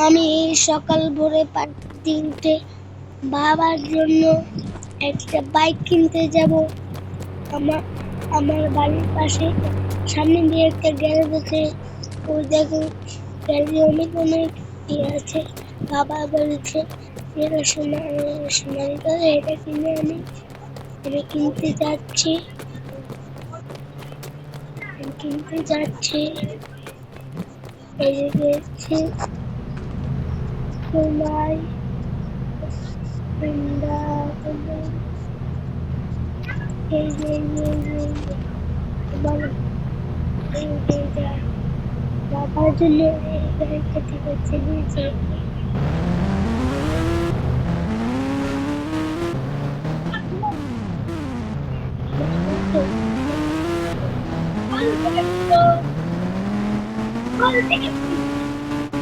আমি সকাল ভোরে 5টা উঠে বাবার জন্য একটা বাইক কিনতে যাব। আমার আমার বাড়ির পাশে সামনে দিয়ে একটা গ্যারেজ আছে। ওই দেখো গ্যারেজে অনেক অনেক ইয়ে আছে। বাবা বলেছে এটা সোনালি কালার, এটা কিনে আমি কিনতে যাচ্ছি। এই যে দেখছি সোনাই বৃন্দাবন। এই যে আমার এইটা বাবার জন্য এই গাড়ি খেতে করছে নিয়েছে।